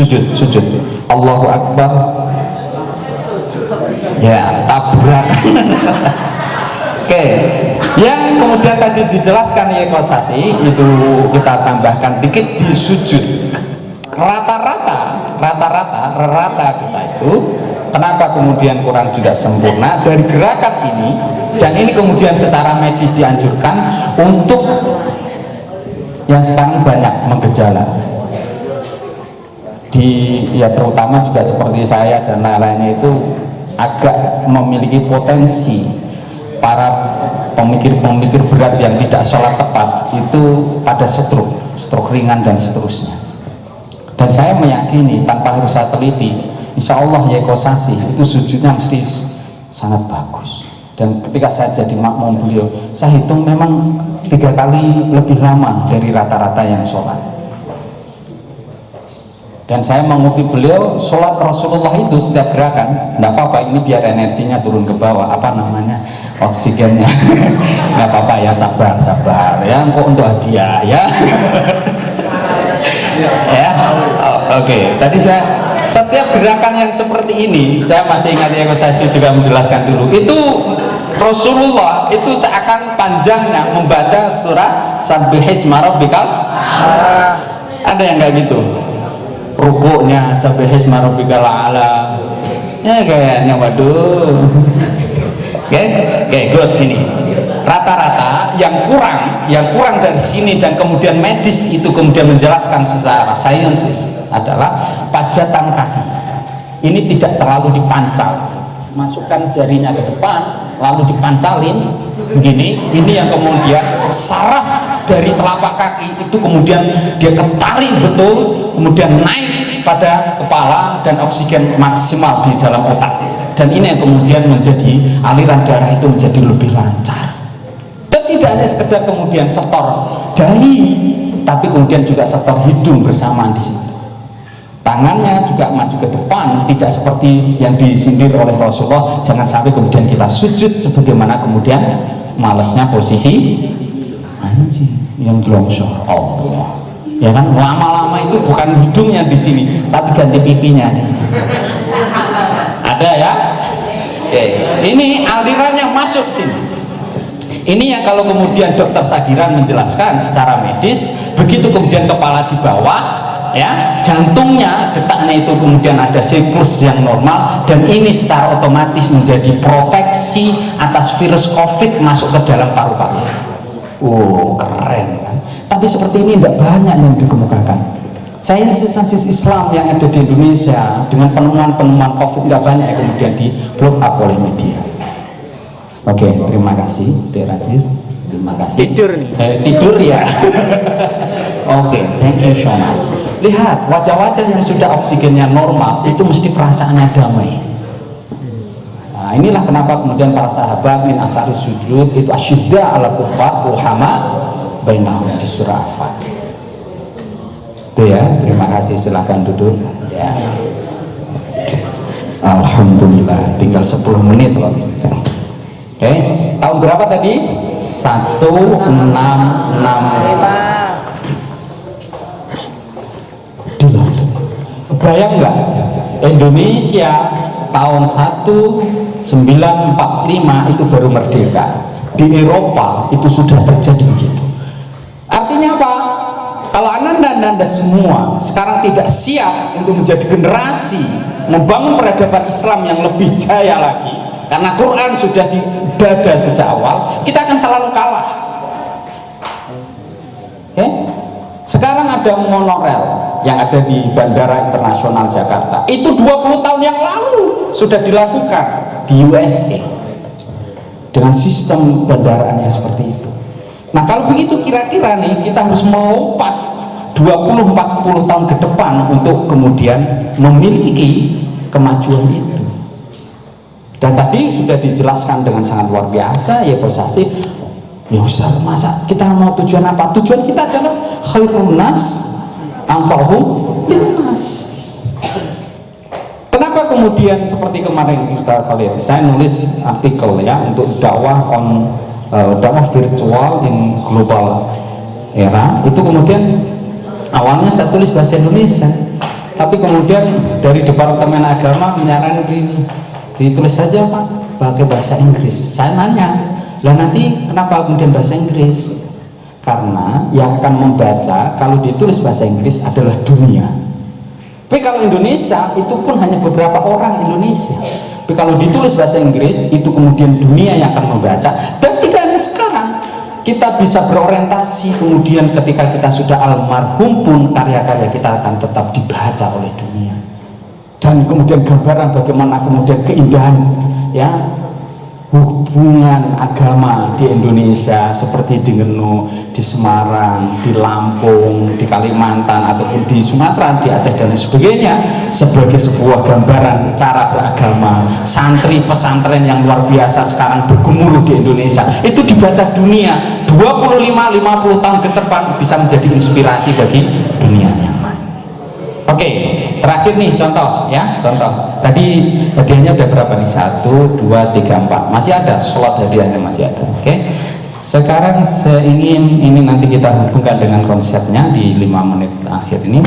sujud. Allahu Akbar. Ya, tabrak. Oke. Yang kemudian tadi dijelaskan ya Kosasi itu kita tambahkan dikit di sujud. Rata-rata kita itu kenapa kemudian kurang juga sempurna dari gerakan ini, dan ini kemudian secara medis dianjurkan untuk yang sekarang banyak menggejala ya terutama juga seperti saya dan lain-lainnya itu agak memiliki potensi para pemikir berat yang tidak sholat tepat itu pada stroke ringan dan seterusnya. Dan saya meyakini tanpa harus saya teliti, insya Allah ya Kosasi itu sujudnya mesti sangat bagus. Dan ketika saya jadi makmum beliau, saya hitung memang 3 kali lebih lama dari rata-rata yang sholat. Dan saya mengutip beliau, sholat Rasulullah itu setiap gerakan, tidak apa-apa ini biar energinya turun ke bawah, oksigennya, nggak apa-apa ya, sabar ya, kok untuk hadiah ya. Ya, oke. Tadi saya setiap gerakan yang seperti ini, saya masih ingat ya, saya juga menjelaskan dulu. Itu Rasulullah itu seakan panjangnya membaca surah Sabbihisma Rabbikal. Ada yang nggak gitu? Rukuknya Sabbihisma Rabbikal A'la. Ya kayaknya waduh. Oke, good ini. Rata-rata yang kurang dari sini dan kemudian medis itu kemudian menjelaskan secara sainsis adalah pajatan kaki. Ini tidak terlalu dipancal. Masukkan jarinya ke depan lalu dipancalin begini. Ini yang kemudian saraf dari telapak kaki itu kemudian dia ketarik betul, kemudian naik pada kepala dan oksigen maksimal di dalam otak. Dan ini yang kemudian menjadi aliran darah itu menjadi lebih lancar. Dan tidak hanya sekedar kemudian setor dahi, tapi kemudian juga setor hidung bersamaan di situ. Tangannya juga maju ke depan, tidak seperti yang disindir oleh Rasulullah. Jangan sampai kemudian kita sujud sebagaimana kemudian malesnya posisi anjing yang longsor. Allah, ya kan, lama-lama itu bukan hidungnya di sini, tapi ganti pipinya di sini. Ada ya? Oke. Ini alirannya masuk sini. Ini yang kalau kemudian dokter Sagiran menjelaskan secara medis, begitu kemudian kepala di bawah, ya, jantungnya detaknya itu kemudian ada siklus yang normal, dan ini secara otomatis menjadi proteksi atas virus COVID masuk ke dalam paru-paru. Keren kan? Tapi seperti ini tidak banyak yang dikemukakan. Sainsis Islam yang ada di Indonesia dengan penemuan-penemuan COVID nggak banyak yang kemudian di blow up oleh media. Oke, terima kasih, Derajir. Terima kasih. Tidur nih. Tidur ya. Oke, thank you so much. Lihat wajah-wajah yang sudah oksigennya normal itu mesti perasaannya damai. Nah, inilah kenapa kemudian para sahabat min asari sujud itu asyidda ala kufar ruhama bainahum di surah Al-Fatih. Itu ya, terima kasih, silahkan duduk ya. Alhamdulillah, tinggal 10 menit loh. Oke, tahun berapa tadi? 1665. Bayang nggak? Indonesia tahun 1945 itu baru merdeka. Di Eropa itu sudah terjadi begitu. Artinya apa? Kalau anda semua sekarang tidak siap untuk menjadi generasi membangun peradaban Islam yang lebih jaya lagi, karena Quran sudah di dada sejak awal, kita akan selalu kalah. Oke? Sekarang ada monorail yang ada di Bandara Internasional Jakarta. Itu 20 tahun yang lalu sudah dilakukan di USA dengan sistem bandaraannya seperti itu. Nah, kalau begitu kira-kira nih kita harus melompat 20-40 tahun ke depan untuk kemudian memiliki kemajuan itu. Dan tadi sudah dijelaskan dengan sangat luar biasa ya Posasi. Ya Ustaz, masa kita mau tujuan apa? Tujuan kita adalah khairun nas anfa'uhum linnas. Kenapa kemudian seperti kemarin Ustaz Khalid, saya nulis artikel ya untuk dakwah virtual in global era, itu kemudian awalnya saya tulis bahasa Indonesia, tapi kemudian dari Departemen Agama menyarankan ini ditulis saja Pak pakai bahasa Inggris. Saya nanya, lah nanti kenapa kemudian bahasa Inggris? Karena yang akan membaca kalau ditulis bahasa Inggris adalah dunia. Tapi kalau Indonesia itu pun hanya beberapa orang Indonesia. Tapi kalau ditulis bahasa Inggris itu kemudian dunia yang akan membaca. Dan tidak hanya sekarang, kita bisa berorientasi kemudian ketika kita sudah almarhum pun karya-karya kita akan tetap dibaca oleh dunia. Dan kemudian gambaran bagaimana kemudian keindahan ya hubungan agama di Indonesia seperti di Ngenu, di Semarang, di Lampung, di Kalimantan ataupun di Sumatera, di Aceh dan sebagainya sebagai sebuah gambaran cara beragama santri pesantren yang luar biasa sekarang bergemuruh di Indonesia itu dibaca dunia 25-50 tahun ke depan bisa menjadi inspirasi bagi dunianya. Oke, terakhir nih contoh ya, contoh. Tadi hadiahnya udah berapa nih? 1, 2, 3, 4. Masih ada slot hadiahnya masih ada. Oke. Sekarang saya ingin ini nanti kita hubungkan dengan konsepnya di 5 menit akhir ini.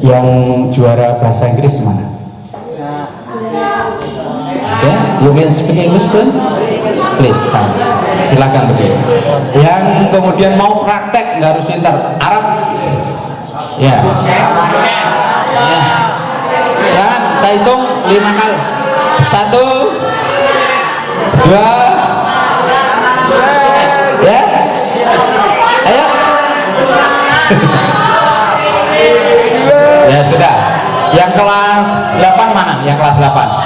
Yang juara bahasa Inggris mana? Oke, you can speak English please. Silakan berdiri. Yang kemudian mau praktek nggak harus pintar Arab. Ya. Ya. Silakan, saya hitung 5 kali. 1, 2, ya. Ayo. Ya sudah. Yang kelas 8 mana? Yang kelas 8.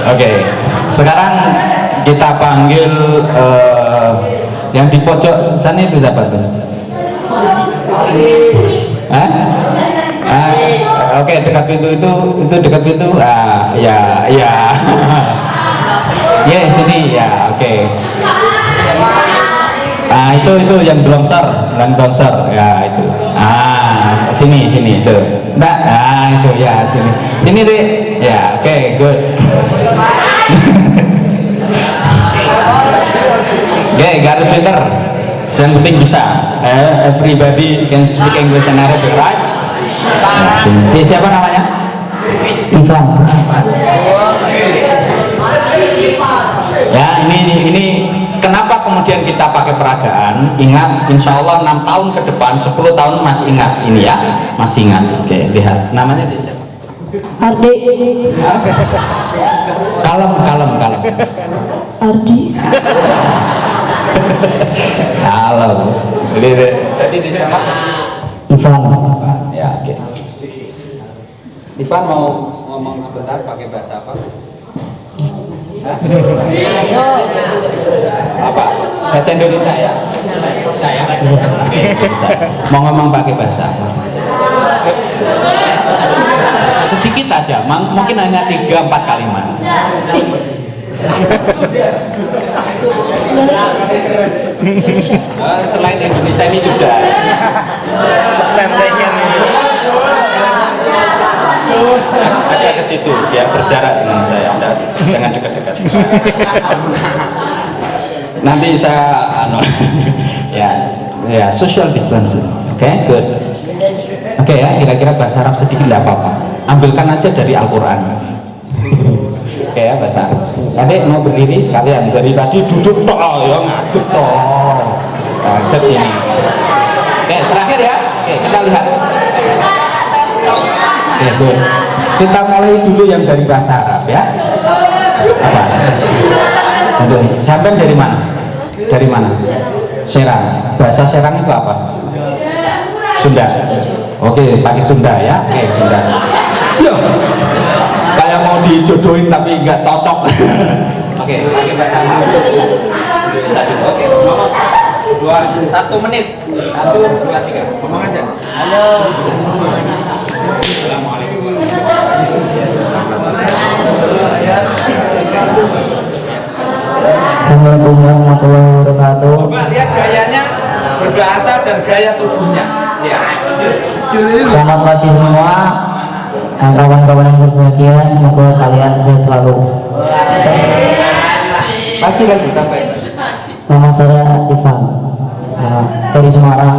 Oke. Sekarang kita panggil yang di pojok sana itu siapa tuh? Oke, dekat pintu itu dekat pintu. Ya. Ya, sini ya. Oke. Itu yang blongsor ya itu. Sini itu. Enggak, itu ya sini. Sini deh. Ya, oke, good. Oke, gak harus pinter. Yang penting bisa. Everybody can speak English and Arabic, right? Nah, siapa namanya? Ivan. Ya, ini kenapa kemudian kita pakai peragaan? Ingat, insya Allah 6 tahun ke depan, 10 tahun masih ingat ini ya, masih ingat. Oke, lihat namanya siapa? Ardi. Kalem. Ardi. Kalem. Tadi di siapa? Ivan. Ya, oke. Ivan mau ngomong sebentar pakai bahasa apa? Apa? Bahasa Indonesia ya? Saya? Bisa. Mau ngomong pakai bahasa apa? Sedikit aja, mungkin hanya 3-4 kalimat. Selain Indonesia ini sudah. Ada ke situ, ya berjarak dengan saya. Jangan dekat-dekat. Nanti saya ya social distancing. Oke, good. Oke ya, kira-kira bahasa Arab sedikit nggak apa-apa. Ambilkan aja dari Al-Quran. Oke ya, bahasa Arab. Adik mau berdiri sekalian. Dari tadi duduk toh, ya ngaduk toh. Ngaduk sini. Oke, terakhir ya. Oke, kita lihat. Oke, good. Kita mulai dulu yang dari bahasa Arab ya. Apa? Sampai dari mana? Dari mana? Serang. Bahasa Serang itu apa? Sunda. Oke, pakai Sunda ya. Oke, Sunda. Yo, kayak mau dijodohin tapi nggak cocok. Oke, pakai bahasa Indonesia. Oke, ngomong. 1 menit. 1, 2, 3. Ngomong aja. Halo. Assalamualaikum warahmatullahi wabarakatuh. Coba lihat gayanya berbahasa dan gaya tubuhnya. Ya. Selamat pagi semua, kawan-kawan yang berbahagia. Semoga kalian sehat selalu. Lagi sampai. Nama saya Ivan. dari Semarang.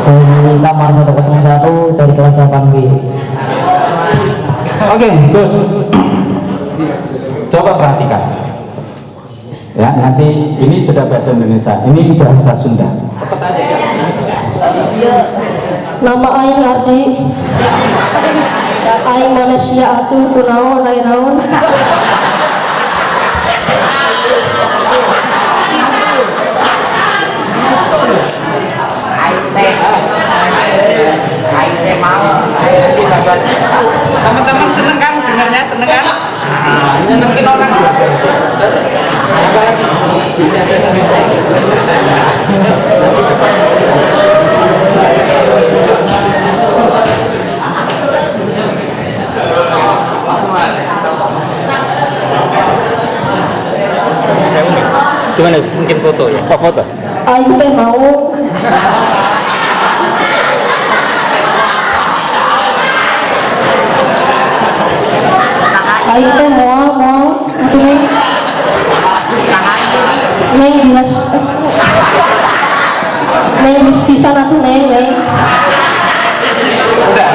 Dari kamar 101 dari kelas 8B. Oke, good. Coba perhatikan. Ya, nanti ini sudah bahasa Indonesia, ini bahasa Sunda. Cepat aja ya. Nama aing Ardi. Aing manusia atuh kunaon aing naon. Teman-teman seneng kan dengarnya, seneng kan? Nyenengin orang juga. Terus apa lagi? Bisa gimana? Mungkin foto ya? Oh, foto. Aing teh mau aing teh mau atuh neng jelas neng bisa atuh neng Udah.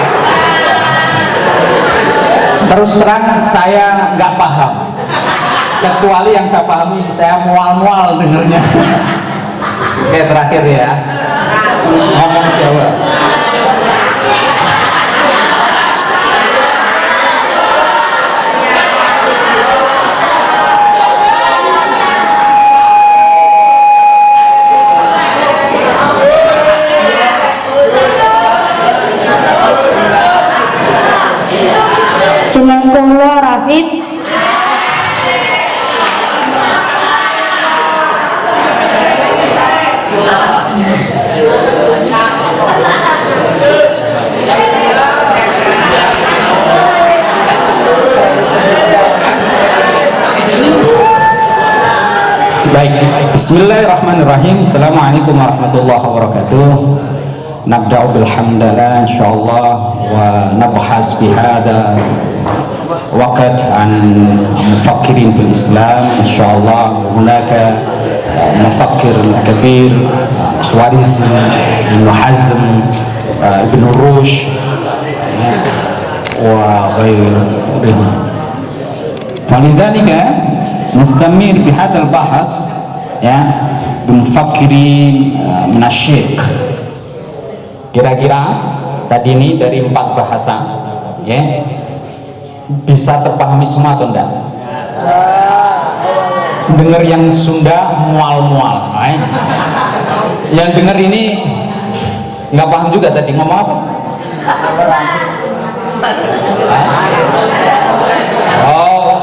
Terus terang saya nggak paham. Kecuali yang saya pahami, saya mual-mual dengernya. Oke, terakhir ya. Ngomong Jawa. jeneng kula Rafid. Baik, Bismillahirrahmanirrahim. Assalamualaikum warahmatullahi wabarakatuh. Nabda'u bilhamdalillah insyaallah wa nabhas bihada waqt an mufakkirin fil Islam insyaallah. Hunaka mufakkir kabir Khwarizmi, Ibn Hazm, Ibn Rushd wa ghairihim. Falidhalika mustamir bihadzal bahas ya bimufakkirin minasyik. Kira-kira tadi ini dari 4 bahasa ya bisa terpahami semua atau enggak? Dengar yang Sunda mual-mual, yang dengar ini nggak paham juga tadi ngomong apa? Oh,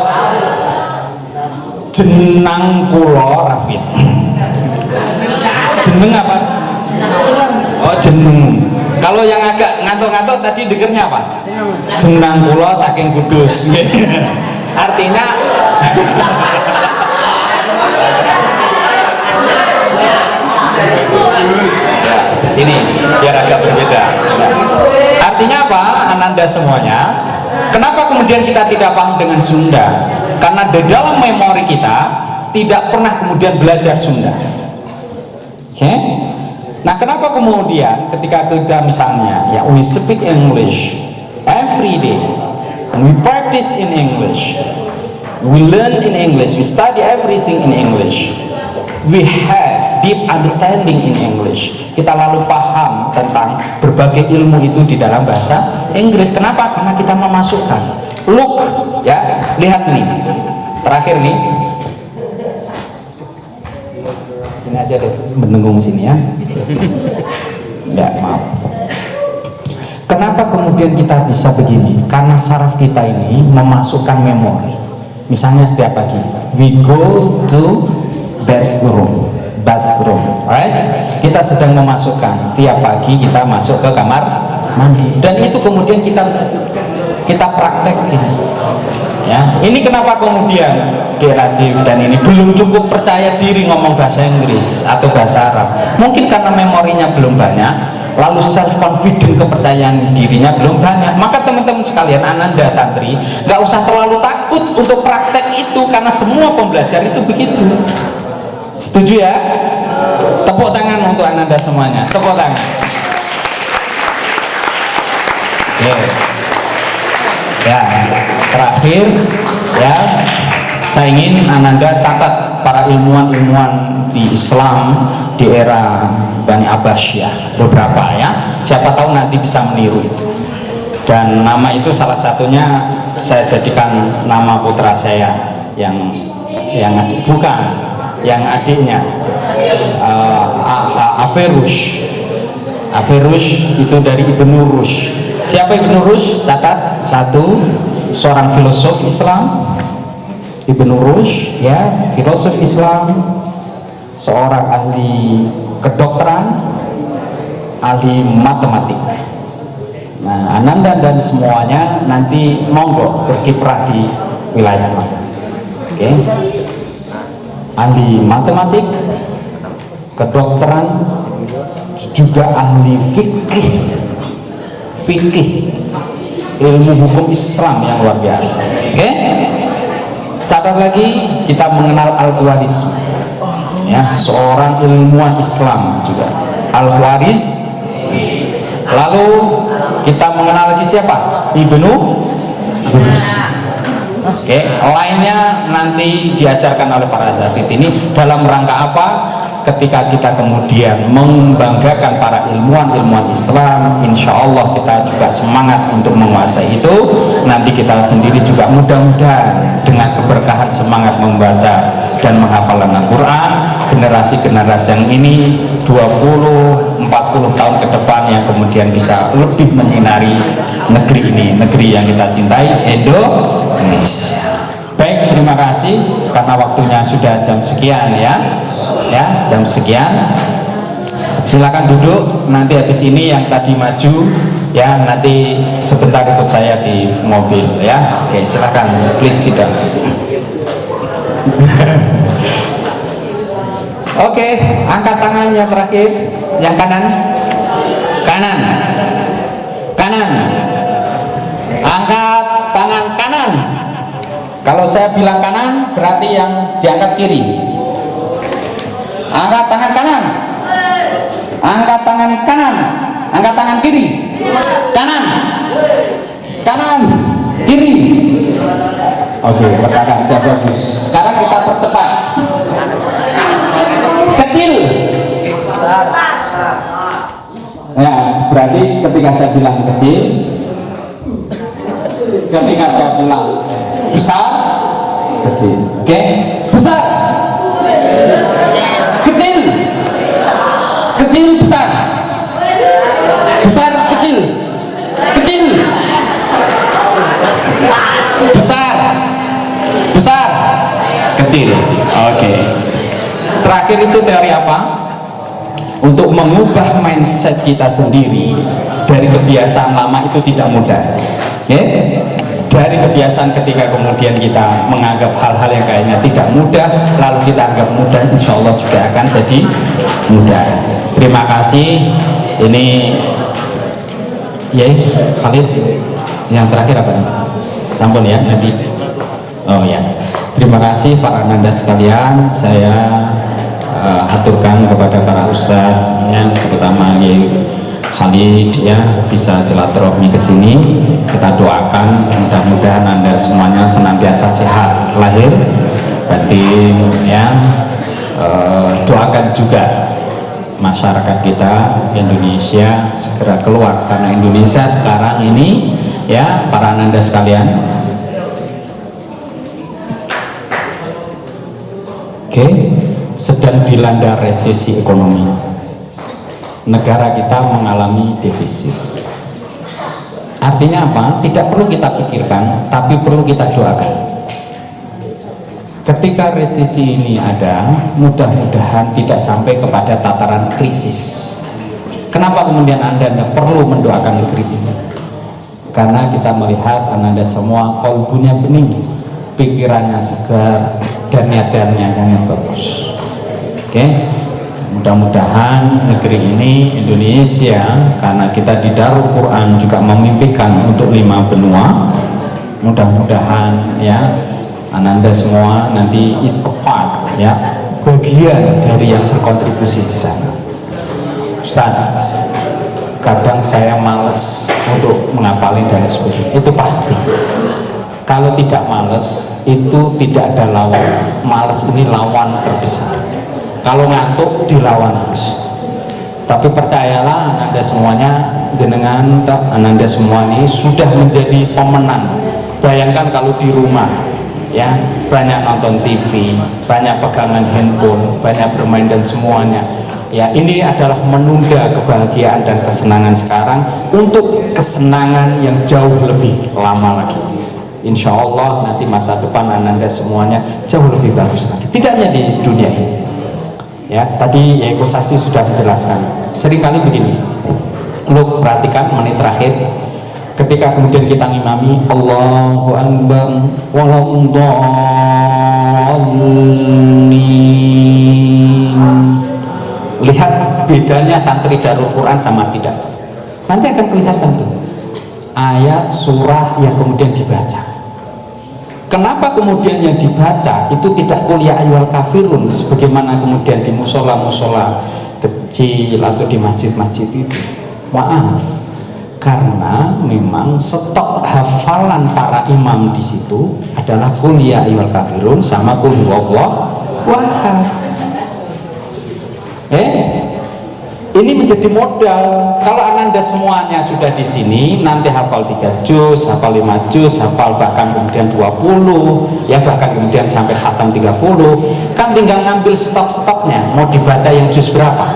jenang kulo Rafid. Jeneng apa? Oh, jeneng. Kalau yang agak ngantuk-ngantuk tadi dengernya apa? Jenang kulo saking Kudus. Artinya sini biar agak berbeda. Artinya apa, Ananda semuanya? Kenapa kemudian kita tidak paham dengan Sunda? Karena di dalam memori kita tidak pernah kemudian belajar Sunda. Oke? Nah, kenapa kemudian ketika kita misalnya ya we speak English every day, and we practice in English, we learn in English, we study everything in English, we have deep understanding in English. Kita lalu paham tentang berbagai ilmu itu di dalam bahasa Inggris. Kenapa? Karena kita memasukkan. Look, ya, lihat nih. Terakhir nih. Sini aja deh, menunggu sini ya. Ya, maaf. Kenapa kemudian kita bisa begini? Karena saraf kita ini memasukkan memori. Misalnya setiap pagi, we go to bathroom, right? Kita sedang memasukkan tiap pagi kita masuk ke kamar mandi, dan itu kemudian kita praktekin. Ya, ini kenapa kemudian Rajif dan ini belum cukup percaya diri ngomong bahasa Inggris atau bahasa Arab? Mungkin karena memorinya belum banyak, lalu self confident, kepercayaan dirinya belum banyak, maka teman-teman sekalian, ananda santri nggak usah terlalu takut untuk praktek itu, karena semua pembelajar itu begitu. Setuju ya? Tepuk tangan untuk ananda semuanya, tepuk tangan. Ya, terakhir ya, saya ingin ananda catat para ilmuwan-ilmuwan di Islam di era Bani Abbasiyah beberapa ya, siapa tahu nanti bisa meniru itu. Dan nama itu salah satunya saya jadikan nama putra saya yang adik, bukan yang adiknya, Averus itu dari Ibnu Rushd. Siapa Ibnu Rushd? Catat, satu, seorang filosof Islam, Ibnu Rushd ya, filosof Islam, seorang ahli kedokteran, ahli matematik. Nah, ananda dan semuanya nanti monggo berkiprah di wilayah mana. Oke. Ahli matematik, kedokteran, juga ahli fikih, ilmu hukum Islam yang luar biasa. Oke. Catat lagi, kita mengenal Al-Khwarizmi ya, seorang ilmuwan Islam juga, Al-Khwarizmi. Lalu kita mengenal lagi siapa? Ibnu Rushd. Oke, lainnya nanti diajarkan oleh para asatidz ini dalam rangka apa? Ketika kita kemudian membanggakan para ilmuwan Islam, insya Allah kita juga semangat untuk menguasai itu. Nanti kita sendiri juga mudah-mudahan dengan keberkahan semangat membaca dan menghafalkan Al-Quran, generasi-generasi yang ini 20-40 tahun ke depan yang kemudian bisa lebih menyinari negeri ini, negeri yang kita cintai, Indonesia. Baik, terima kasih karena waktunya sudah jam sekian ya, jam sekian. Silakan duduk. Nanti habis ini yang tadi maju ya, nanti sebentar ikut saya di mobil ya. Oke, silakan, please sit down. Oke, angkat tangan yang terakhir, yang kanan, angkat tangan kanan. Kalau saya bilang kanan, berarti yang diangkat kiri. Angkat tangan kanan, angkat tangan kanan, angkat tangan kiri, kanan, kiri. Oke, perkataan sudah bagus. Sekarang kita percepat. Kecil. Ya, berarti ketika saya bilang kecil, ketika saya bilang besar, kecil. Oke, besar, kecil, kecil, besar, besar, kecil, kecil, besar, besar, kecil. Oke. Terakhir itu teori apa? Untuk mengubah mindset kita sendiri dari kebiasaan lama itu tidak mudah. Oke? Dari kebiasaan ketika kemudian kita menganggap hal-hal yang kayaknya tidak mudah, lalu kita anggap mudah, insya Allah juga akan jadi mudah. Terima kasih. Ini ya, Khalid. Yang terakhir apa? Sampun ya, nanti. Oh ya. Terima kasih para ananda sekalian. Saya aturkan kepada para ustadz yang terutama Khalid ya, bisa silaturahmi ke sini. Kita doakan mudah-mudahan Anda semuanya senantiasa sehat lahir batin ya. Doakan juga masyarakat kita Indonesia segera keluar, karena Indonesia sekarang ini ya, para ananda sekalian, sedang dilanda resesi ekonomi. Negara kita mengalami defisit. Artinya apa? Tidak perlu kita pikirkan, tapi perlu kita doakan. Ketika resesi ini ada, mudah-mudahan tidak sampai kepada tataran krisis. Kenapa kemudian Anda perlu mendoakan negeri ini? Karena kita melihat Anda semua kolbunya bening, pikirannya segar, dan niatannya sangat bagus. mudah-mudahan negeri ini Indonesia, karena kita di Darul Quran juga memimpikan untuk 5 benua, mudah-mudahan ya Ananda semua nanti is a part, ya, bagian dari yang berkontribusi di sana. Ustaz, kadang saya males untuk menghafalin dan sebagainya, itu pasti. Kalau tidak males, itu tidak ada lawan. Males ini lawan terbesar. Kalau ngantuk, dilawan terus. Tapi percayalah, Ananda semuanya, jenengan, Ananda semua ini sudah menjadi pemenang. Bayangkan kalau di rumah, ya, banyak nonton TV, banyak pegangan handphone, banyak bermain dan semuanya. Ya, ini adalah menunda kebahagiaan dan kesenangan sekarang untuk kesenangan yang jauh lebih lama lagi. Insya Allah nanti masa depan Ananda semuanya jauh lebih bagus lagi. Tidak hanya di dunia ini. Ya, tadi Yai Kosasi sudah menjelaskan. Seringkali begini, lu perhatikan menit terakhir, ketika kemudian kita ngimami Allahu Akbar waladdallin. Lihat bedanya santri Darul Quran sama tidak. Nanti akan kelihatan tuh ayat surah yang kemudian dibaca. Kenapa kemudian yang dibaca itu tidak qul ya ayyuhal kafirun sebagaimana kemudian di musola-musola kecil atau di masjid-masjid itu? Maaf, karena memang stok hafalan para imam di situ adalah qul ya ayyuhal kafirun sama qul huwallahu ahad. Ini menjadi modal. Kalau Ananda semuanya sudah di sini, nanti hafal 3 juz, hafal 5 juz, hafal bahkan kemudian 20, ya bahkan kemudian sampai khatam 30, kan tinggal ngambil stok-stoknya, mau dibaca yang juz berapa.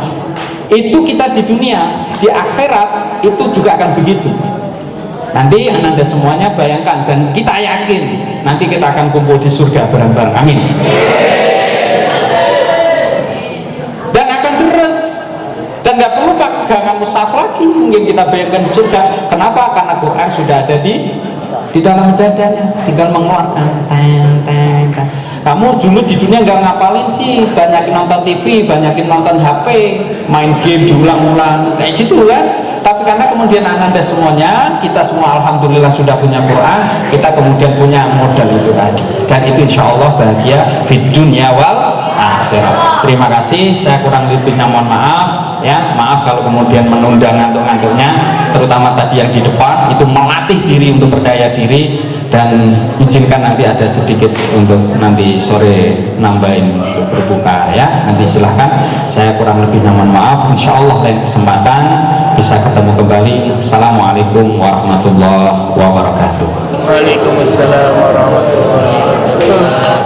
Itu kita di dunia, di akhirat itu juga akan begitu. Nanti Ananda semuanya bayangkan, dan kita yakin nanti kita akan kumpul di surga bareng-bareng. Amin. Dan akan deres, dan nggak perlu pegangan mushaf lagi. Mungkin kita bayangkan di surga. Kenapa? Karena Quran sudah ada di dalam dadanya, tinggal mengeluarkan teng. Kamu dulu di dunia nggak ngapalin sih, banyakin nonton TV, banyakin nonton HP, main game diulang-ulang kayak gitu kan. Tapi karena kemudian Ananda semuanya, kita semua alhamdulillah sudah punya Quran, kita kemudian punya modal itu tadi, dan itu insya Allah bahagia fid dunya wal akhirat. Terima kasih, saya kurang lebihnya mohon maaf ya, maaf kalau kemudian menunda ngantuk-ngantuknya, terutama tadi yang di depan itu melatih diri untuk percaya diri, dan izinkan nanti ada sedikit untuk nanti sore nambahin untuk berbuka ya. Nanti silahkan, saya kurang lebihnya mohon maaf. Insya Allah lain kesempatan bisa ketemu kembali. Assalamualaikum warahmatullahi wabarakatuh. Waalaikumsalam warahmatullahi wabarakatuh.